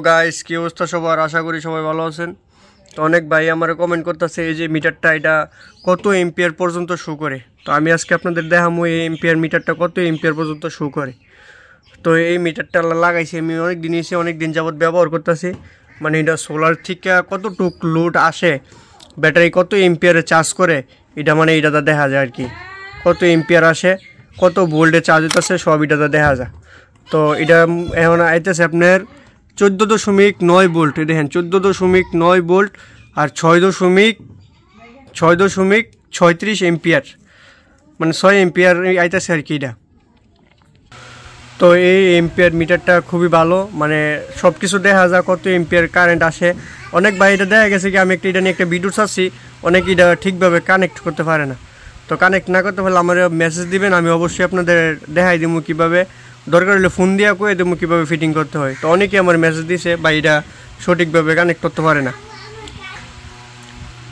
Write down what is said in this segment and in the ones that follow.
Guys, কি অবস্থা সবার? আশা করি সবাই ভালো আছেন। তো অনেক ভাই আমার কমেন্ট করতেছে এই যে মিটারটা এটা কত এম্পিয়ার পর্যন্ত শো করে। তো আমি আজকে আপনাদের দেখাবো এই এম্পিয়ার মিটারটা কত এম্পিয়ার পর্যন্ত শো করে। তো এই মিটারটা লাগাইছি আমি অনেক দিন এসে অনেক দিন যাবত ব্যবহার করতেছি। মানে এটা সোলার থেকে কতটুক লোড আসে, ব্যাটারি কত এম্পিয়ারে চার্জ করে, এটা মানে এটাতে দেখা যায় আর কি। কত এম্পিয়ার আসে, কত ভোল্টে চার্জ হইতেছে সব এটাতে দেখা যায়। তো এটা এখন আইতেছে আপনার 14.9 ভোল্ট। দেখেন 14.9 ভোল্ট আর 6.36 এম্পিয়ার, মানে 6 এম্পিয়ার আইতেছে আর কি এটা। তো এই এম্পিয়ার মিটারটা খুবই ভালো, মানে সব কিছু দেখা যায় কত এম্পিয়ার কারেন্ট আসে। অনেক ভাই এটা দেখা গেছে কি আমি এটা নিয়ে একটা ভিডিও চাচ্ছি, অনেকে এটা ঠিকভাবে কানেক্ট করতে পারে না। তো কানেক্ট না করতে পারলে আমার মেসেজ দিবেন, আমি অবশ্যই আপনাদের দেখাই দেবো কীভাবে, দরকার হলে ফোন দিয়ে করে দেবো কীভাবে ফিটিং করতে হয়। তো অনেকে আমার মেসেজ দিছে বা এটা সঠিকভাবে কানেক্ট করতে পারে না।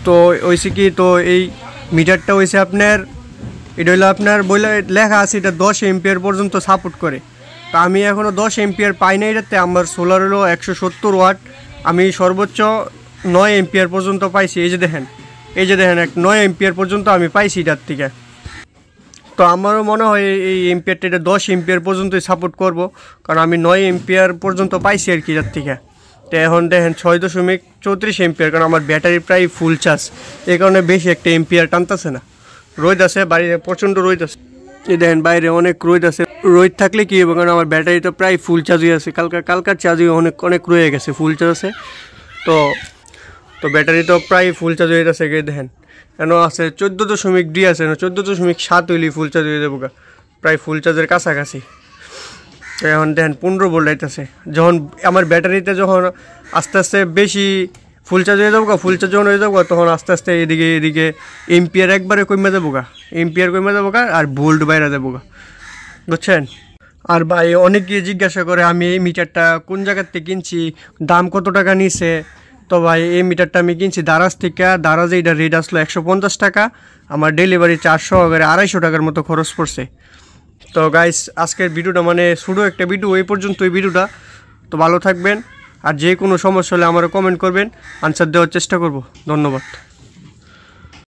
তো হয়েছে কি, তো এই মিটারটা হয়েছে আপনার, এটা হলো আপনার বলে লেখা আছে এটা 10 এম্পিয়ার পর্যন্ত সাপোর্ট করে। তো আমি এখনও 10 এম্পিয়ার পাই না এটাতে। আমার সোলার হলো 170 ওয়াট, আমি সর্বোচ্চ 9 এম্পিয়ার পর্যন্ত পাইছি। এই যে দেখেন 9 এম্পিয়ার পর্যন্ত আমি পাইছি এটার থেকে। তো আমারও মনে হয় এই এম্পিয়ারটা এটা 10 এম্পিয়ার পর্যন্তই সাপোর্ট করব, কারণ আমি 9 এম্পিয়ার পর্যন্ত পাইছি আর কি এটার থেকে। তো এখন দেখেন 6.34 এম্পিয়ার, কারণ আমার ব্যাটারি প্রায় ফুল চার্জ, এই কারণে বেশি একটা এম্পিয়ার টানতেছে না। রোদ আছে বাইরে, প্রচণ্ড রোদ আছে। এই দেখেন বাইরে অনেক রোদ আছে। রোদ থাকলে কি হবে, কারণ আমার ব্যাটারি তো প্রায় ফুল চার্জ হয়ে আছে। কালকার চার্জ অনেক রয়ে গেছে, ফুল চার্জ আছে। তো ব্যাটারি তো প্রায় ফুল চার্জ হয়ে যাচ্ছে। দেখেন কেন আছে 14.2 আছে না, 14.7 হইলেই ফুল চার্জ হয়ে যাবো, প্রায় ফুল চার্জের কাছাকাছি। তো এখন দেখেন 15 ভোল্ট আইতেছে। যখন আমার ব্যাটারিতে যখন আস্তে আস্তে বেশি ফুল চার্জ হয়ে যাবো, ফুল চার্জ যখন হয়ে যাবো, তখন আস্তে আস্তে এদিকে এম্পিয়ার একবারে কমে যাবো, আর ভোল্ট বাইরে যাবো, বুঝছেন? আর ভাই অনেকে জিজ্ঞাসা করে আমি এই মিটারটা কোন জায়গার থেকে কিনছি, দাম কত টাকা নিছে। তো ভাই এই মিটারটা আমি কিনছি দারাজ থেকে। দারাজে এটা রেট আসলো 150 টাকা, আমার ডেলিভারি 400 করে 250 টাকার মতো খরচ পড়ছে। তো গাইস আজকের ভিডিওটা মানে শুধু একটা ভিডিও, এই পর্যন্ত এই ভিডিওটা। তো ভালো থাকবেন, আর যে কোনো সমস্যা হলে আমারও কমেন্ট করবেন, আনসার দেওয়ার চেষ্টা করব। ধন্যবাদ।